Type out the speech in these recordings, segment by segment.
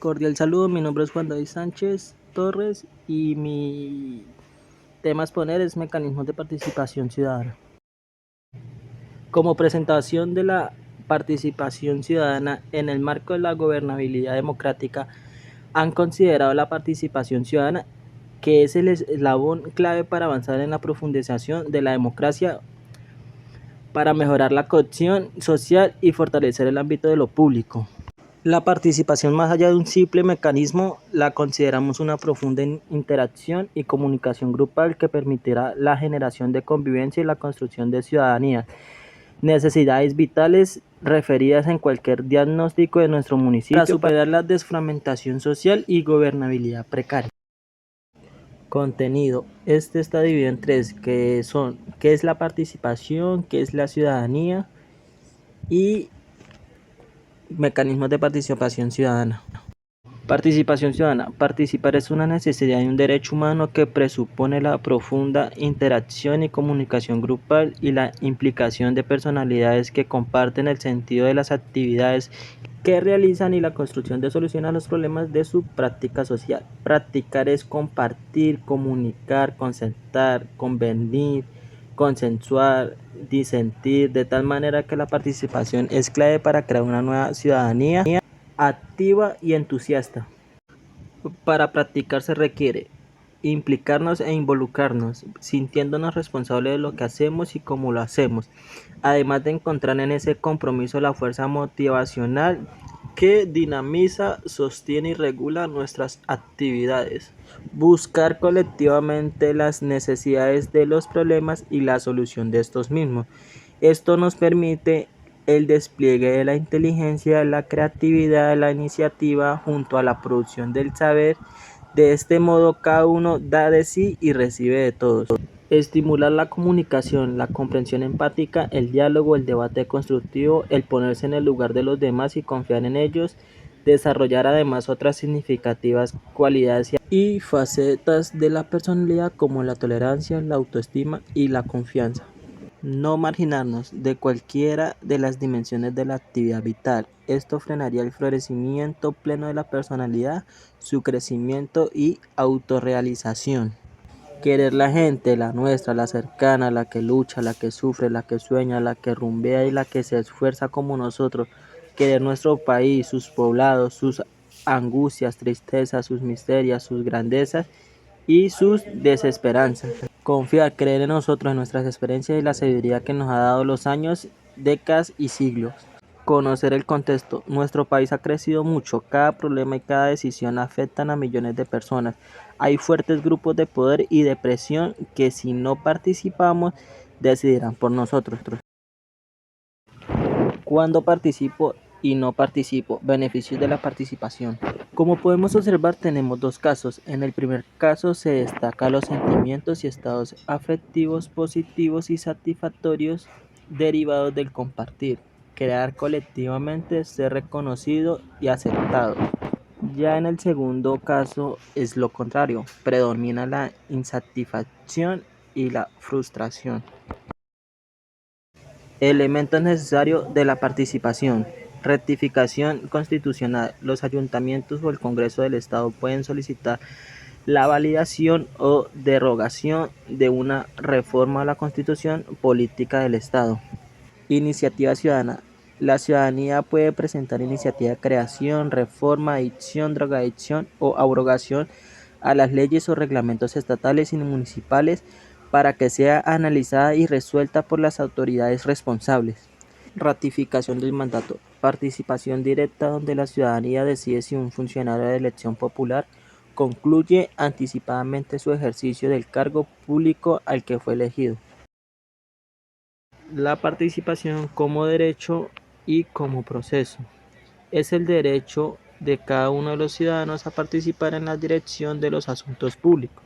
Cordial saludo, mi nombre es Juan David Sánchez Torres y mi tema a exponer es mecanismos de participación ciudadana. Como presentación de la participación ciudadana en el marco de la gobernabilidad democrática, han considerado la participación ciudadana que es el eslabón clave para avanzar en la profundización de la democracia, para mejorar la cohesión social y fortalecer el ámbito de lo público. La participación, más allá de un simple mecanismo, la consideramos una profunda interacción y comunicación grupal que permitirá la generación de convivencia y la construcción de ciudadanía, necesidades vitales referidas en cualquier diagnóstico de nuestro municipio para superar la desfragmentación social y gobernabilidad precaria. Contenido. Este está dividido en tres, que son: ¿qué es la participación?, ¿qué es la ciudadanía? Y mecanismos de participación ciudadana. Participación ciudadana. Participar es una necesidad y un derecho humano que presupone la profunda interacción y comunicación grupal y la implicación de personalidades que comparten el sentido de las actividades que realizan y la construcción de soluciones a los problemas de su práctica social. Practicar es compartir, comunicar, concertar, convenir, consensuar, disentir, de tal manera que la participación es clave para crear una nueva ciudadanía activa y entusiasta. Para practicar se requiere implicarnos e involucrarnos, sintiéndonos responsables de lo que hacemos y cómo lo hacemos, además de encontrar en ese compromiso la fuerza motivacional que dinamiza, sostiene y regula nuestras actividades. Buscar colectivamente las necesidades de los problemas y la solución de estos mismos. Esto nos permite el despliegue de la inteligencia, la creatividad, la iniciativa junto a la producción del saber. De este modo, cada uno da de sí y recibe de todos. Estimular la comunicación, la comprensión empática, el diálogo, el debate constructivo, el ponerse en el lugar de los demás y confiar en ellos. Desarrollar además otras significativas cualidades y facetas de la personalidad como la tolerancia, la autoestima y la confianza. No marginarnos de cualquiera de las dimensiones de la actividad vital. Esto frenaría el florecimiento pleno de la personalidad, su crecimiento y autorrealización. Querer la gente, la nuestra, la cercana, la que lucha, la que sufre, la que sueña, la que rumbea y la que se esfuerza como nosotros. Querer nuestro país, sus poblados, sus angustias, tristezas, sus miserias, sus grandezas y sus desesperanzas. Confiar, creer en nosotros, en nuestras experiencias y la sabiduría que nos ha dado los años, décadas y siglos. Conocer el contexto. Nuestro país ha crecido mucho. Cada problema y cada decisión afectan a millones de personas. Hay fuertes grupos de poder y de presión que, si no participamos, decidirán por nosotros. ¿Cuándo participo y no participo? Beneficios de la participación. Como podemos observar, tenemos dos casos. En el primer caso se destacan los sentimientos y estados afectivos positivos y satisfactorios derivados del compartir, crear colectivamente, ser reconocido y aceptado. Ya en el segundo caso es lo contrario, predomina la insatisfacción y la frustración. Elementos necesarios de la participación. Rectificación constitucional. Los ayuntamientos o el Congreso del Estado pueden solicitar la validación o derogación de una reforma a la Constitución política del Estado. Iniciativa ciudadana. La ciudadanía puede presentar iniciativa de creación, reforma, adición, drogadicción o abrogación a las leyes o reglamentos estatales y municipales para que sea analizada y resuelta por las autoridades responsables. Ratificación del mandato. Participación directa donde la ciudadanía decide si un funcionario de elección popular concluye anticipadamente su ejercicio del cargo público al que fue elegido. La participación como derecho y como proceso. Es el derecho de cada uno de los ciudadanos a participar en la dirección de los asuntos públicos,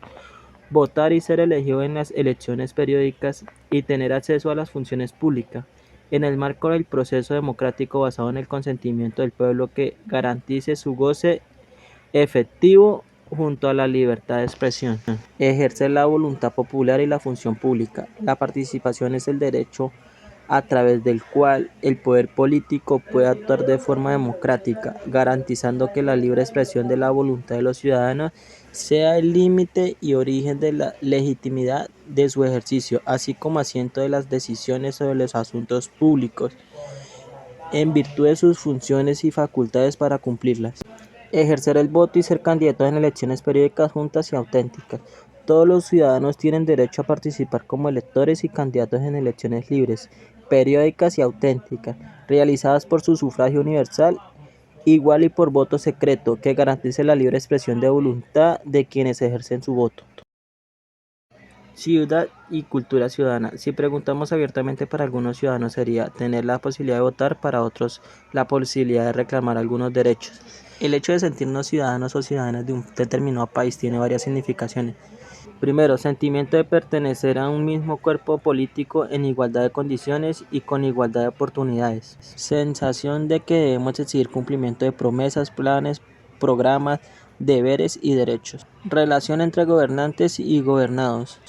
votar y ser elegido en las elecciones periódicas y tener acceso a las funciones públicas, en el marco del proceso democrático basado en el consentimiento del pueblo que garantice su goce efectivo junto a la libertad de expresión. Ejercer la voluntad popular y la función pública. La participación es el derecho a través del cual el poder político puede actuar de forma democrática, garantizando que la libre expresión de la voluntad de los ciudadanos sea el límite y origen de la legitimidad de su ejercicio, así como asiento de las decisiones sobre los asuntos públicos, en virtud de sus funciones y facultades para cumplirlas. Ejercer el voto y ser candidatos en elecciones periódicas, juntas y auténticas. Todos los ciudadanos tienen derecho a participar como electores y candidatos en elecciones libres, periódicas y auténticas, realizadas por su sufragio universal, igual y por voto secreto, que garantice la libre expresión de voluntad de quienes ejercen su voto. Ciudad y cultura ciudadana. Si preguntamos abiertamente, para algunos ciudadanos sería tener la posibilidad de votar, para otros la posibilidad de reclamar algunos derechos. El hecho de sentirnos ciudadanos o ciudadanas de un determinado país tiene varias significaciones. Primero, sentimiento de pertenecer a un mismo cuerpo político en igualdad de condiciones y con igualdad de oportunidades. Sensación de que debemos exigir cumplimiento de promesas, planes, programas, deberes y derechos. Relación entre gobernantes y gobernados.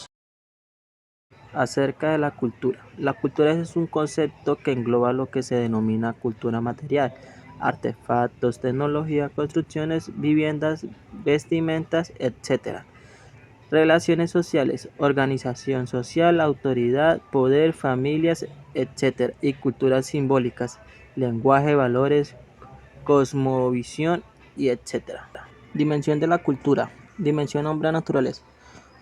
Acerca de la cultura. La cultura es un concepto que engloba lo que se denomina cultura material: artefactos, tecnología, construcciones, viviendas, vestimentas, etc. Relaciones sociales: organización social, autoridad, poder, familias, etc. Y culturas simbólicas: lenguaje, valores, cosmovisión y etc. Dimensión de la cultura. Dimensión: hombre, naturaleza.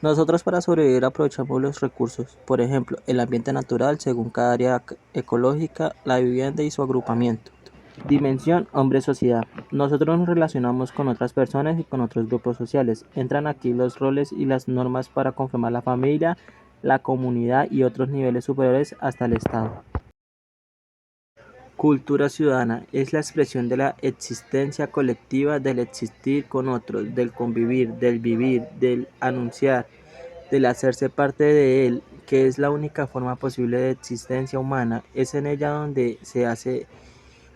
Nosotros, para sobrevivir, aprovechamos los recursos, por ejemplo, el ambiente natural según cada área ecológica, la vivienda y su agrupamiento. Dimensión: hombre-sociedad. Nosotros nos relacionamos con otras personas y con otros grupos sociales. Entran aquí los roles y las normas para conformar la familia, la comunidad y otros niveles superiores hasta el Estado. Cultura ciudadana es la expresión de la existencia colectiva, del existir con otros, del convivir, del vivir, del anunciar, del hacerse parte de él, que es la única forma posible de existencia humana. Es en ella donde se hace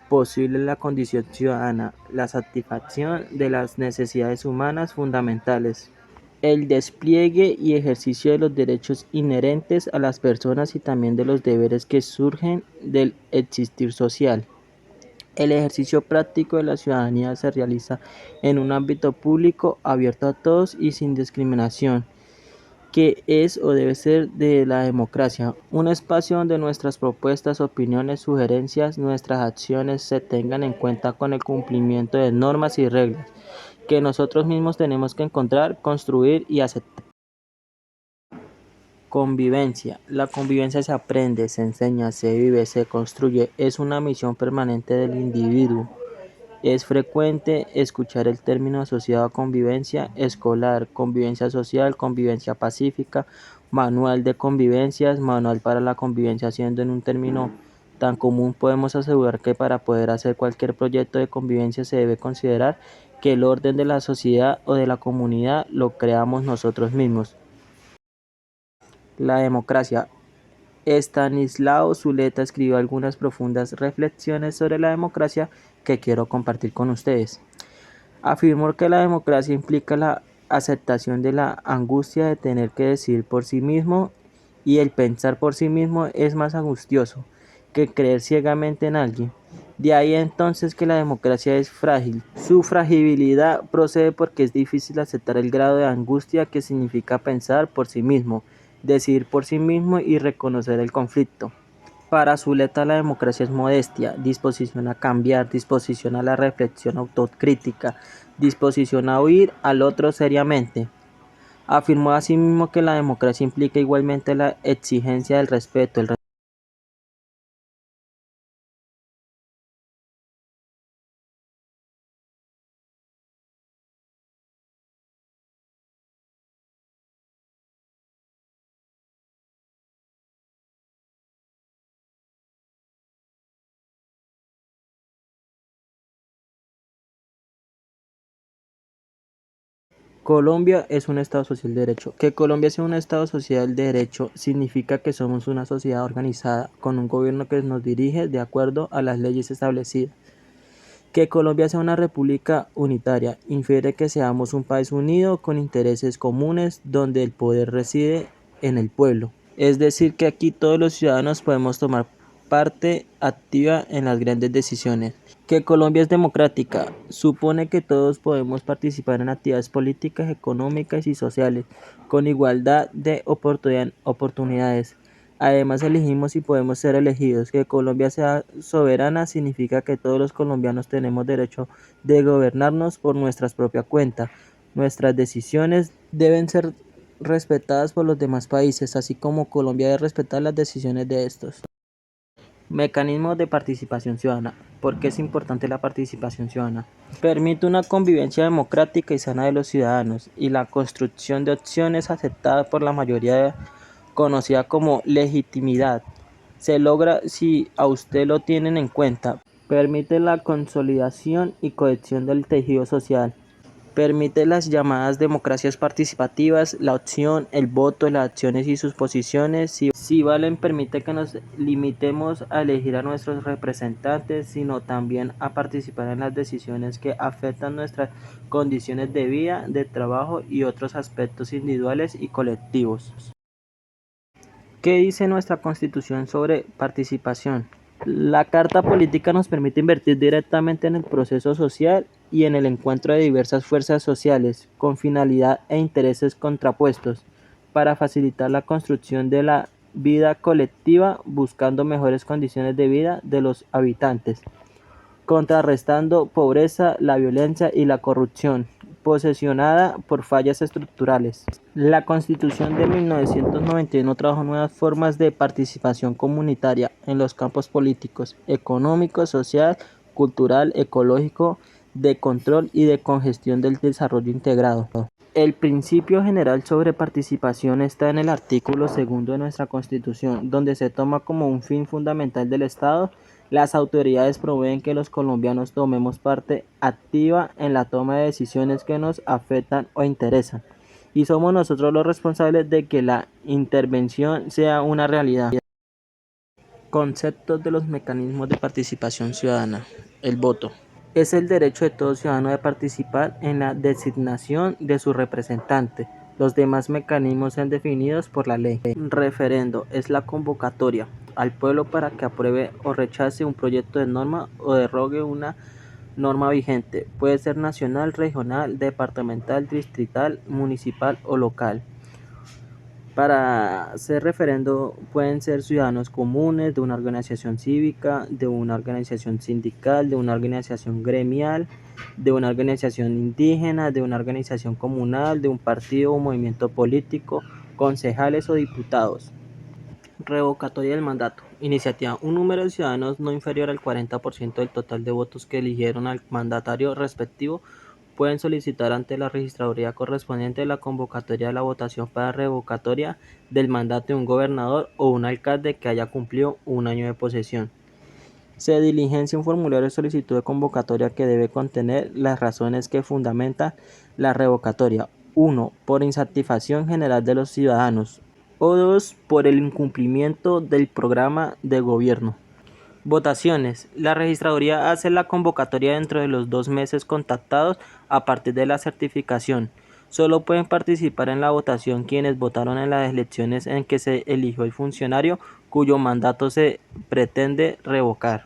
posible la condición ciudadana, la satisfacción de las necesidades humanas fundamentales, el despliegue y ejercicio de los derechos inherentes a las personas y también de los deberes que surgen del existir social. El ejercicio práctico de la ciudadanía se realiza en un ámbito público abierto a todos y sin discriminación, que es o debe ser de la democracia, un espacio donde nuestras propuestas, opiniones, sugerencias, nuestras acciones se tengan en cuenta con el cumplimiento de normas y reglas que nosotros mismos tenemos que encontrar, construir y aceptar. Convivencia. La convivencia se aprende, se enseña, se vive, se construye, es una misión permanente del individuo. Es frecuente escuchar el término asociado a convivencia escolar, convivencia social, convivencia pacífica, manual de convivencias, manual para la convivencia. Siendo en un término tan común, podemos asegurar que para poder hacer cualquier proyecto de convivencia se debe considerar que el orden de la sociedad o de la comunidad lo creamos nosotros mismos. La democracia. Estanislao Zuleta escribió algunas profundas reflexiones sobre la democracia que quiero compartir con ustedes. Afirmó que la democracia implica la aceptación de la angustia de tener que decidir por sí mismo, y el pensar por sí mismo es más angustioso que creer ciegamente en alguien. De ahí entonces que la democracia es frágil. Su fragilidad procede porque es difícil aceptar el grado de angustia que significa pensar por sí mismo, decidir por sí mismo y reconocer el conflicto. Para Zuleta, la democracia es modestia, disposición a cambiar, disposición a la reflexión autocrítica, disposición a oír al otro seriamente. Afirmó asimismo que la democracia implica igualmente la exigencia del respeto, Colombia es un Estado social de derecho. Que Colombia sea un Estado social de derecho significa que somos una sociedad organizada, con un gobierno que nos dirige de acuerdo a las leyes establecidas. Que Colombia sea una república unitaria infiere que seamos un país unido con intereses comunes, donde el poder reside en el pueblo. Es decir, que aquí todos los ciudadanos podemos tomar parte activa en las grandes decisiones. Que Colombia es democrática supone que todos podemos participar en actividades políticas, económicas y sociales con igualdad de oportunidades. Además, elegimos y podemos ser elegidos. Que Colombia sea soberana significa que todos los colombianos tenemos derecho de gobernarnos por nuestra propia cuenta. Nuestras decisiones deben ser respetadas por los demás países, así como Colombia debe respetar las decisiones de estos. Mecanismos de participación ciudadana. ¿Por qué es importante la participación ciudadana? Permite una convivencia democrática y sana de los ciudadanos y la construcción de opciones aceptadas por la mayoría, conocida como legitimidad. Se logra si a usted lo tienen en cuenta. Permite la consolidación y cohesión del tejido social. Permite las llamadas democracias participativas, la opción, el voto, las acciones y sus posiciones. Si valen, permite que nos limitemos a elegir a nuestros representantes, sino también a participar en las decisiones que afectan nuestras condiciones de vida, de trabajo y otros aspectos individuales y colectivos. ¿Qué dice nuestra Constitución sobre participación? La Carta Política nos permite invertir directamente en el proceso social y en el encuentro de diversas fuerzas sociales, con finalidad e intereses contrapuestos, para facilitar la construcción de la vida colectiva, buscando mejores condiciones de vida de los habitantes, contrarrestando pobreza, la violencia y la corrupción, posesionada por fallas estructurales. La Constitución de 1991 trajo nuevas formas de participación comunitaria en los campos políticos, económico, social, cultural, ecológico, de control y de congestión del desarrollo integrado. El principio general sobre participación está en el artículo 2 de nuestra Constitución, donde se toma como un fin fundamental del Estado. Las autoridades proveen que los colombianos tomemos parte activa en la toma de decisiones que nos afectan o interesan, y somos nosotros los responsables de que la intervención sea una realidad. Conceptos de los mecanismos de participación ciudadana. El voto. Es el derecho de todo ciudadano de participar en la designación de su representante. Los demás mecanismos sean definidos por la ley. Referendo es la convocatoria al pueblo para que apruebe o rechace un proyecto de norma o derogue una norma vigente. Puede ser nacional, regional, departamental, distrital, municipal o local. Para ser referendo pueden ser ciudadanos comunes, de una organización cívica, de una organización sindical, de una organización gremial, de una organización indígena, de una organización comunal, de un partido o movimiento político, concejales o diputados. Revocatoria del mandato. Iniciativa. Un número de ciudadanos no inferior al 40% del total de votos que eligieron al mandatario respectivo pueden solicitar ante la registraduría correspondiente la convocatoria de la votación para revocatoria del mandato de un gobernador o un alcalde que haya cumplido un año de posesión. Se diligencia un formulario de solicitud de convocatoria que debe contener las razones que fundamentan la revocatoria. 1. Por insatisfacción general de los ciudadanos. O 2. Por el incumplimiento del programa de gobierno. Votaciones. La registraduría hace la convocatoria dentro de los 2 meses contactados a partir de la certificación. Solo pueden participar en la votación quienes votaron en las elecciones en que se eligió el funcionario cuyo mandato se pretende revocar.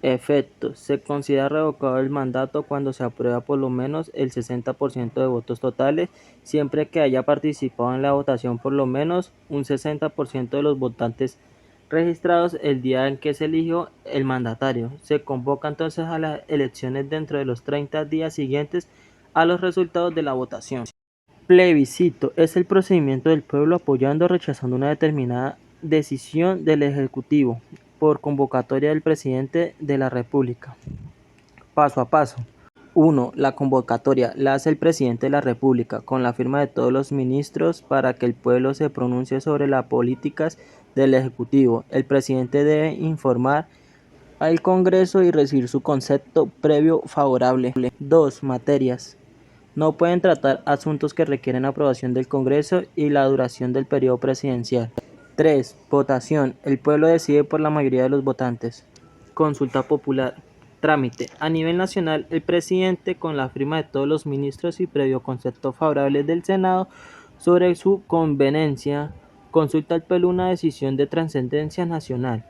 Efectos. Se considera revocado el mandato cuando se aprueba por lo menos el 60% de votos totales, siempre que haya participado en la votación por lo menos un 60% de los votantes registrados el día en que se eligió el mandatario. Se convoca entonces a las elecciones dentro de los 30 días siguientes a los resultados de la votación. Plebiscito es el procedimiento del pueblo apoyando o rechazando una determinada decisión del Ejecutivo por convocatoria del Presidente de la República. Paso a paso. 1. La convocatoria la hace el Presidente de la República con la firma de todos los ministros para que el pueblo se pronuncie sobre las políticas del Ejecutivo. El Presidente debe informar al Congreso y recibir su concepto previo favorable. 2. Materias. No pueden tratar asuntos que requieren aprobación del Congreso y la duración del periodo presidencial. 3. Votación. El pueblo decide por la mayoría de los votantes. Consulta popular. Trámite. A nivel nacional, el presidente, con la firma de todos los ministros y previo concepto favorable del Senado sobre su conveniencia, consulta al pueblo una decisión de trascendencia nacional.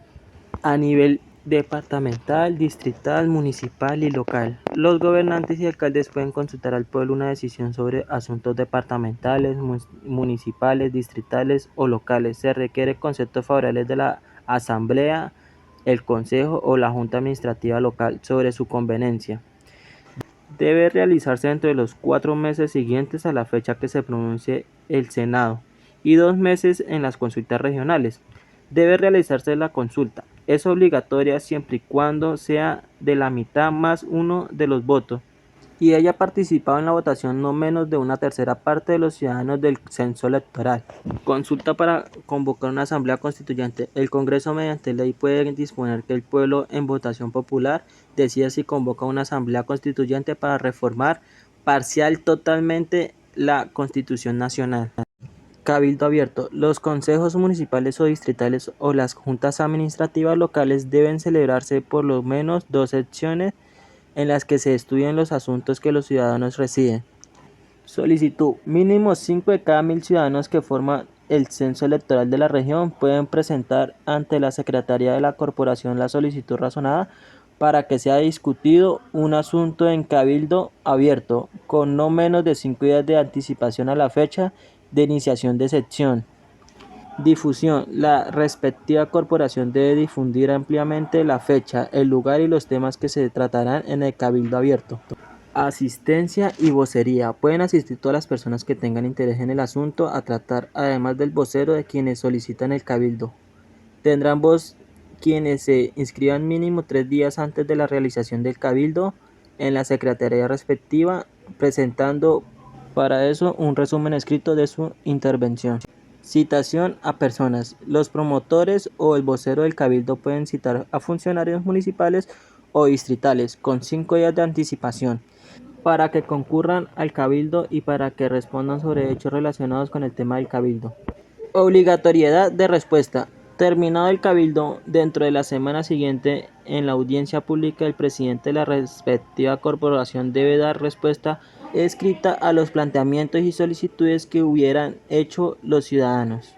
a nivel departamental, distrital, municipal y local. Los gobernantes y alcaldes pueden consultar al pueblo una decisión sobre asuntos departamentales, municipales, distritales o locales. Se requiere conceptos favorables de la asamblea, el consejo o la junta administrativa local sobre su conveniencia. Debe realizarse dentro de los 4 meses siguientes a la fecha que se pronuncie el Senado y 2 meses en las consultas regionales. Debe realizarse la consulta. Es obligatoria siempre y cuando sea de la mitad más uno de los votos y haya participado en la votación no menos de una tercera parte de los ciudadanos del censo electoral. Consulta para convocar una asamblea constituyente. El Congreso mediante ley puede disponer que el pueblo en votación popular decida si convoca una asamblea constituyente para reformar parcial totalmente la Constitución Nacional. Cabildo abierto. Los consejos municipales o distritales o las juntas administrativas locales deben celebrarse por lo menos 2 sesiones en las que se estudien los asuntos que los ciudadanos residen. Solicitud. Mínimo 5 de cada 1000 ciudadanos que forman el censo electoral de la región pueden presentar ante la Secretaría de la Corporación la solicitud razonada para que sea discutido un asunto en cabildo abierto, con no menos de 5 días de anticipación a la fecha de iniciación de sección. Difusión. La respectiva corporación debe difundir ampliamente la fecha, el lugar y los temas que se tratarán en el cabildo abierto. Asistencia y vocería. Pueden asistir todas las personas que tengan interés en el asunto a tratar, además del vocero de quienes solicitan el cabildo. Tendrán voz quienes se inscriban mínimo 3 días antes de la realización del cabildo en la secretaría respectiva, presentando para eso un resumen escrito de su intervención. Citación a personas. Los promotores o el vocero del cabildo pueden citar a funcionarios municipales o distritales con 5 días de anticipación para que concurran al cabildo y para que respondan sobre hechos relacionados con el tema del cabildo. Obligatoriedad de respuesta. Terminado el cabildo, dentro de la semana siguiente, en la audiencia pública, el presidente de la respectiva corporación debe dar respuesta escrita a los planteamientos y solicitudes que hubieran hecho los ciudadanos.